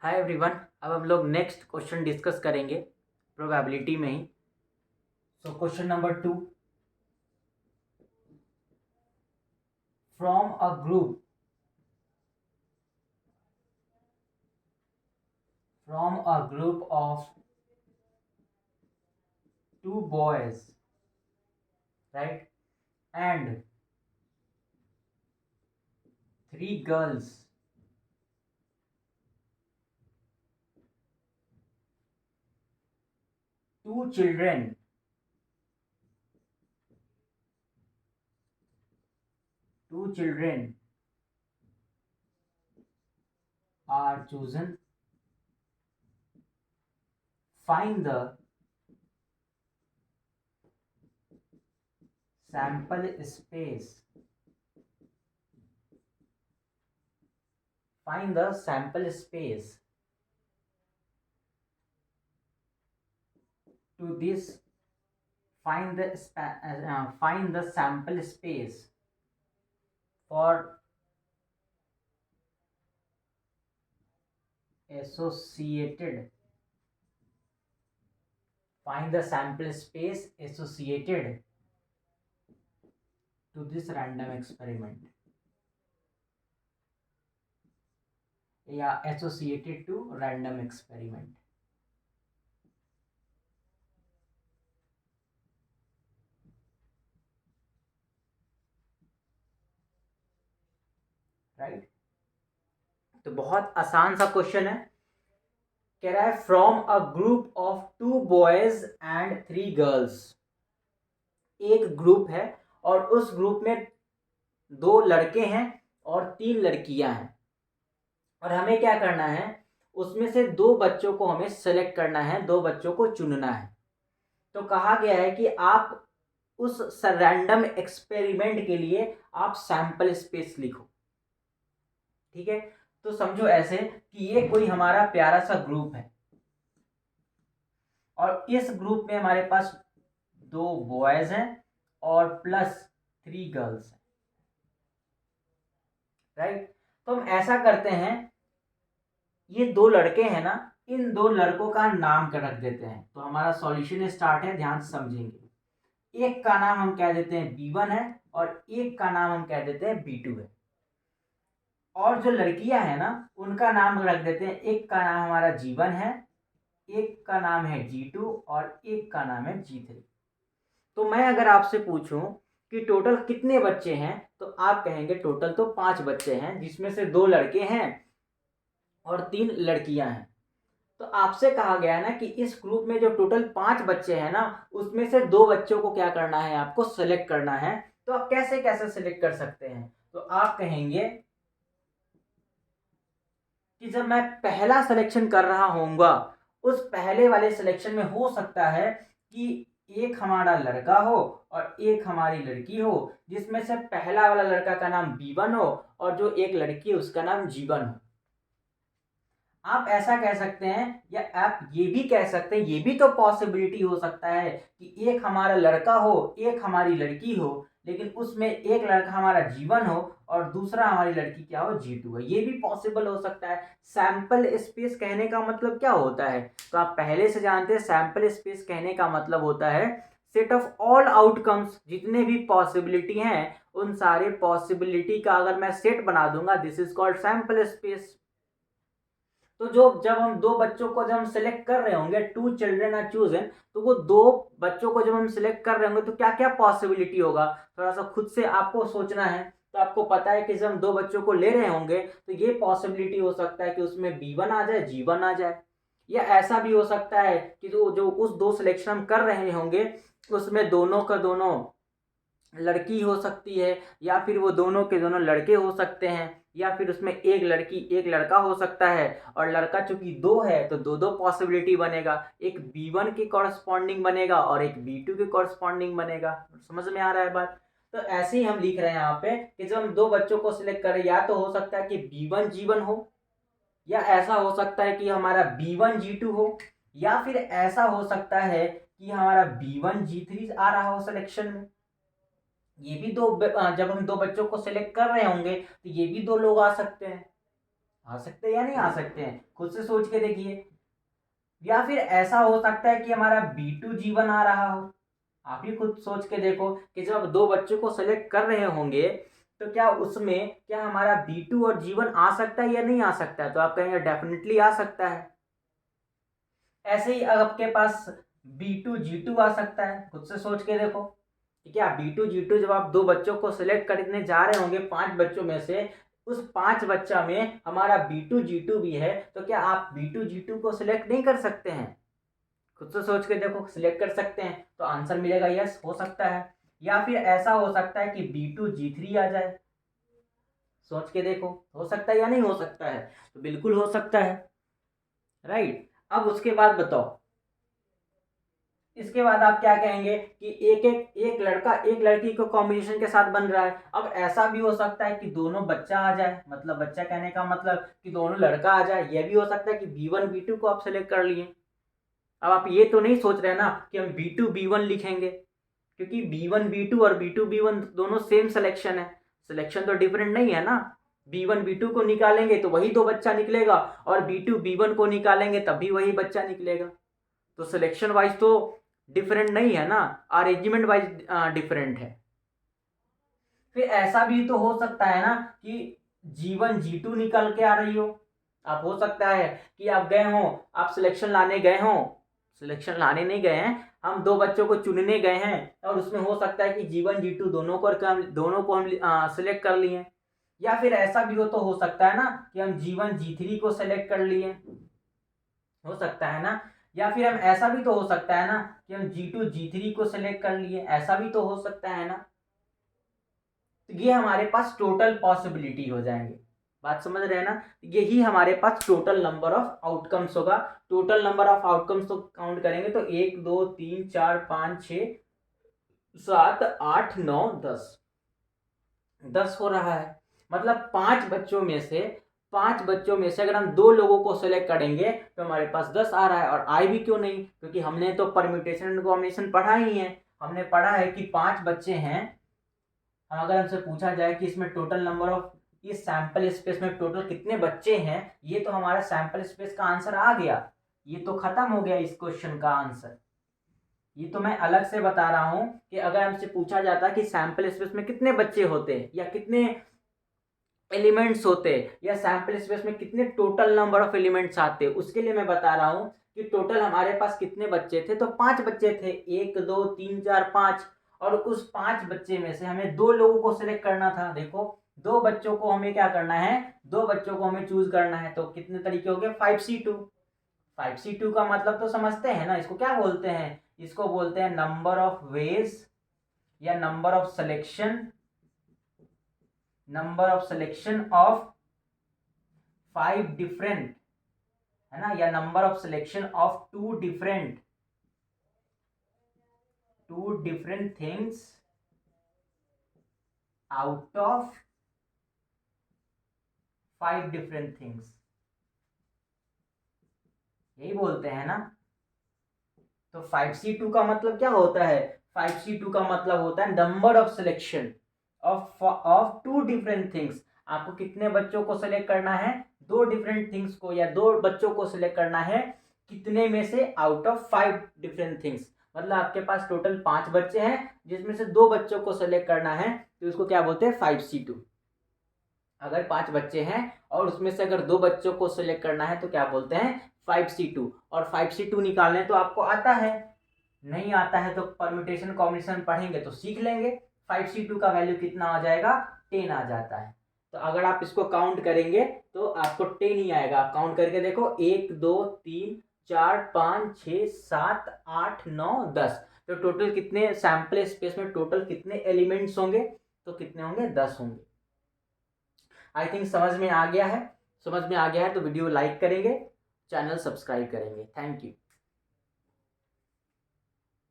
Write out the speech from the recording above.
Hi everyone. अब हम लोग नेक्स्ट क्वेश्चन डिस्कस करेंगे प्रोबेबिलिटी में ही। So question number 2, from a group of two boys, right, and three girls, two children are chosen. Find the sample space. Find the sample space to this. Find the sample space for associated. Find the sample space associated to this random experiment, या associated to random experiment. Right, तो बहुत आसान सा question है। कह रहा है from a group of two boys and three girls. एक ग्रुप है और उस ग्रुप में दो लड़के हैं और तीन लड़कियां हैं, और हमें क्या करना है, उसमें से दो बच्चों को हमें सेलेक्ट करना है, दो बच्चों को चुनना है। तो कहा गया है कि आप उस रैंडम एक्सपेरिमेंट के लिए आप सैंपल स्पेस लिखो। ठीक है, तो समझो ऐसे कि ये कोई हमारा प्यारा सा ग्रुप है और इस ग्रुप में हमारे पास दो बॉयज हैं और प्लस थ्री गर्ल्स हैं, राइट। तो हम ऐसा करते हैं, ये दो लड़के हैं ना, इन दो लड़कों का नाम कर रख देते हैं। तो हमारा सॉल्यूशन स्टार्ट है, ध्यान से समझेंगे। एक का नाम हम कह देते हैं B1 है और एक का नाम हम कह देते हैं B2 है। और जो लड़कियां हैं ना, उनका नाम रख देते हैं, एक का नाम हमारा G1 है, एक का नाम है G2 और एक का नाम है G3। तो मैं अगर आपसे पूछूं कि टोटल कितने बच्चे हैं, तो आप कहेंगे टोटल तो 5 बच्चे हैं, जिसमें से 2 लड़के हैं और 3 लड़कियां हैं। तो आपसे कहा गया है ना कि इस ग्रुप में जो टोटल 5 बच्चे हैं ना, उसमें से 2 बच्चों को क्या करना है, आपको सेलेक्ट करना है। तो आप कैसे कैसे सेलेक्ट कर सकते हैं, तो आप कहेंगे कि जब मैं पहला सिलेक्शन कर रहा होऊंगा, उस पहले वाले सिलेक्शन में हो सकता है कि एक हमारा लड़का हो और एक हमारी लड़की हो, जिसमें से पहला वाला लड़का का नाम B1 हो और जो एक लड़की है उसका नाम G1 हो। आप ऐसा कह सकते हैं, या आप ये भी कह सकते हैं, ये भी तो पॉसिबिलिटी हो सकता है कि एक हमारा लड़का हो, एक हमारी लड़की हो, लेकिन उसमें एक लड़का हमारा G1 हो और दूसरा हमारी लड़की क्या हो, G2 है। ये भी पॉसिबल हो सकता है। सैंपल स्पेस कहने का मतलब क्या होता है, तो आप पहले से जानते हैं, सैंपल स्पेस कहने का मतलब होता है सेट ऑफ ऑल आउटकम्स। जितने भी पॉसिबिलिटी हैं, उन सारे पॉसिबिलिटी का अगर मैं सेट बना दूंगा, this is called sample space. तो जो जब हम दो बच्चों को जब हम सिलेक्ट कर रहे होंगे, टू चिल्ड्रेन आर चूजन, तो वो दो बच्चों को जब हम सिलेक्ट कर रहे होंगे तो क्या क्या पॉसिबिलिटी होगा, थोड़ा सा खुद से आपको सोचना है। तो आपको पता है कि जब हम दो बच्चों को ले रहे होंगे तो ये पॉसिबिलिटी हो सकता है कि उसमें B1 आ जाए, G1 आ जाए, या ऐसा भी हो सकता है कि जो जो उस दो सिलेक्शन हम कर रहे होंगे उसमें दोनों का दोनों लड़की हो सकती है, या फिर वो दोनों के दोनों लड़के हो सकते हैं, या फिर उसमें एक लड़की एक लड़का हो सकता है। और लड़का चूंकि दो है तो दो दो पॉसिबिलिटी बनेगा, एक B1 के कॉरस्पॉन्डिंग बनेगा और एक B2 के कॉरस्पॉन्डिंग बनेगा। समझ में आ रहा है बात। तो ऐसे ही हम लिख रहे हैं यहाँ पे कि जब हम दो बच्चों को सिलेक्ट करें, या तो हो सकता है कि B1 G1 हो, या ऐसा हो सकता है कि हमारा B1 G2 हो, या फिर ऐसा हो सकता है कि हमारा B1 G3 आ रहा हो सिलेक्शन में। ये भी दो, जब हम दो बच्चों को सिलेक्ट कर रहे होंगे तो ये भी दो लोग आ सकते हैं। आ सकते हैं या नहीं आ सकते हैं, खुद से सोच के देखिए। या फिर ऐसा हो सकता है कि हमारा B2 जीवन आ रहा हो। आप ही खुद सोच के देखो कि जब आप दो बच्चों को सेलेक्ट कर रहे होंगे तो क्या उसमें क्या हमारा B2 और जीवन आ सकता है या नहीं आ सकता है, तो आप कहेंगे डेफिनेटली आ सकता है। ऐसे ही आपके पास B2 G2 आ सकता है, खुद से सोच के देखो कि क्या B2 G2 जब आप दो बच्चों को सिलेक्ट करने जा रहे होंगे 5 बच्चों में से, उस 5 बच्चा में हमारा B2 G2 भी है, तो क्या आप B2 G2 को सिलेक्ट नहीं कर सकते हैं? खुद से सोच के देखो, सिलेक्ट कर सकते हैं, तो आंसर मिलेगा यस, हो सकता है। या फिर ऐसा हो सकता है कि B2 G3 आ जाए, सोच के देखो, हो सकता है या नहीं हो सकता है, तो बिल्कुल हो सकता है, राइट। अब उसके बाद बताओ, इसके बाद आप क्या कहेंगे कि एक लड़का एक लड़की को कॉम्बिनेशन के साथ बन रहा है। अब ऐसा भी हो सकता है कि दोनों बच्चा आ जाए, मतलब बच्चा कहने का मतलब कि दोनों लड़का आ जाए। यह भी हो सकता है कि B1 B2 को आप सेलेक्ट कर लिए। अब आप ये तो नहीं सोच रहे ना कि हम B2 B1 लिखेंगे, क्योंकि B1 B2 और B2 B1 दोनों सेम सिलेक्शन है, सिलेक्शन तो डिफरेंट नहीं है ना। B1 B2 को निकालेंगे तो वही दो बच्चा निकलेगा, और B2 B1 को निकालेंगे तब भी वही बच्चा निकलेगा। तो सिलेक्शन वाइज तो डिफरेंट नहीं है ना, अरेंजमेंट वाइज डिफरेंट है। फिर ऐसा भी तो हो सकता है ना कि G1 G2 निकल के आ रही हो। आप हो सकता है कि आप गए हो, आप सिलेक्शन लाने गए हो, सिलेक्शन लाने नहीं गए हैं, हम दो बच्चों को चुनने गए हैं, और उसमें हो सकता है कि G1 G2 दोनों को हम सिलेक्ट कर लिए। या फिर ऐसा भी हो सकता है ना कि हम G1 G3 को सिलेक्ट कर लिए, हो सकता है ना। या फिर हम ऐसा भी तो हो सकता है ना कि हम G2 G3 को सिलेक्ट कर लिए, ऐसा भी तो हो सकता है ना। तो ये हमारे पास टोटल पॉसिबिलिटी हो जाएंगे, बात समझ रहे हैं ना। यही हमारे पास टोटल नंबर ऑफ आउटकम्स होगा। टोटल नंबर ऑफ आउटकम्स तो काउंट करेंगे तो 1 2 3 4 5 6 7 8 9 10 10 हो रहा है। मतलब पांच बच्चों में से अगर हम दो लोगों को सेलेक्ट करेंगे तो हमारे पास 10 आ रहा है। और आए भी क्यों नहीं, क्योंकि हमने तो परम्यूटेशन एंड कॉम्बिनेशन पढ़ा ही है। हमने पढ़ा है कि 5 बच्चे हैं। अगर हमसे पूछा जाए कि इसमें टोटल नंबर ऑफ, इस सैंपल स्पेस में टोटल कितने बच्चे हैं, ये तो हमारा सैंपल स्पेस का आंसर आ गया, ये तो खत्म हो गया इस क्वेश्चन का आंसर। ये तो मैं अलग से बता रहा हूं कि अगर हमसे पूछा जाता कि सैंपल स्पेस में कितने बच्चे होते या कितने एलिमेंट्स होते, या सैंपल स्पेस में कितने टोटल नंबर ऑफ एलिमेंट्स आते, उसके लिए मैं बता रहा हूं कि टोटल हमारे पास कितने बच्चे थे। तो 5 बच्चे थे, 1 2 3 4 5। और उस 5 बच्चे में से हमें दो लोगों को सिलेक्ट करना था। देखो, दो बच्चों को हमें क्या करना है, दो बच्चों को हमें चूज करना है। तो कितने तरीके हो गए, 5C2। 5C2 का मतलब तो समझते हैं ना, इसको क्या बोलते हैं, इसको बोलते हैं नंबर ऑफ वेज या number of selection, number of selection of 5 different, है ना, या number of selection of two different things out of 5 different things, यही बोलते हैं ना। तो 5C2 का मतलब क्या होता है, 5C2 का मतलब होता है number of selection of two different things. आपको कितने बच्चों को सिलेक्ट करना है, दो डिफरेंट थिंग्स को, या दो बच्चों को सिलेक्ट करना है, कितने में से, आउट ऑफ 5 डिफरेंट थिंग्स। मतलब आपके पास टोटल 5 बच्चे हैं जिसमें से दो बच्चों को सिलेक्ट करना है, तो उसको क्या बोलते हैं, 5C2। अगर 5 बच्चे हैं और उसमें से अगर दो बच्चों को सिलेक्ट करना है तो क्या बोलते हैं, 5C2। और 5C2 निकालने तो आपको आता है, नहीं आता है तो परम्यूटेशन कॉम्बिनेशन पढ़ेंगे तो सीख लेंगे। 5C2 का वैल्यू कितना आ जाएगा, 10 आ जाता है। तो अगर आप इसको काउंट करेंगे तो आपको 10 ही आएगा। आप काउंट करके देखो, 1 2 3 4 5 6 7 8 9 10। तो टोटल कितने सैंपल स्पेस में टोटल कितने एलिमेंट्स होंगे, तो कितने होंगे, 10 होंगे। आई थिंक समझ में आ गया है। समझ में आ गया है तो वीडियो लाइक करेंगे, चैनल सब्सक्राइब करेंगे। Thank you.